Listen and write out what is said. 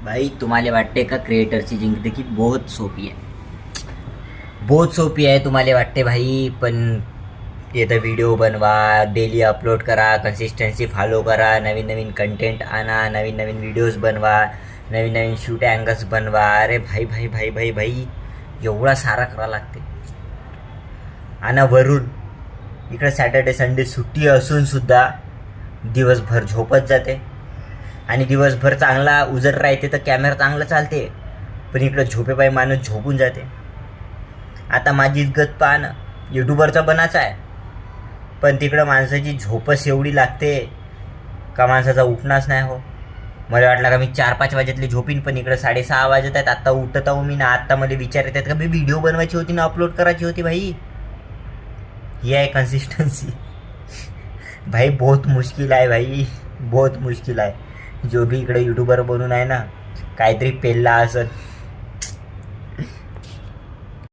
भाई तुम्हाला वाटते का क्रिएटरची जिंदगी बहुत सोपी आहे? बहुत सोपी आहे तुम्हाला वाटते भाई, पण येतं व्हिडिओ बनवा, डेली अपलोड करा, कन्सिस्टन्सी फॉलो करा, नवीन नवीन कंटेंट आणा, नवीन नवीन व्हिडिओज बनवा, नवीन नवीन शूट अँगल्स बनवा. अरे भाई भाई भाई भाई भाई एवढा सारा करा लागते. आणि वरून इकडे सॅटर्डे संडे सुट्टी असून सुद्धा दिवसभर झोपत जाते आणि दिवसभर चांगला उजट राहते तर कॅमेरा चांगला चालते, पण इकडं झोपेपायी माणूस झोपून जाते. आता माझी गत पाहणं यूट्यूबरचा बनायचा आहे, पण तिकडं माणसाची झोपच एवढी लागते का माणसाचा उठणाच नाही हो. मला वाटलं का मी 4-5 वाजेतली झोपीन, पण इकडं 6:30 वाजत आहेत. आत्ता उठत आहो मी ना. आत्ता मला विचार येतात का मी व्हिडिओ बनवायची होती ना, अपलोड करायची होती. भाई ही आहे कंसिस्टन्सी. भाई बहुत मुश्किल आहे भाई, बहुत मुश्किल आहे. जो भी इकडे यूट्यूबर बनून आहे ना, काहीतरी पेलला असं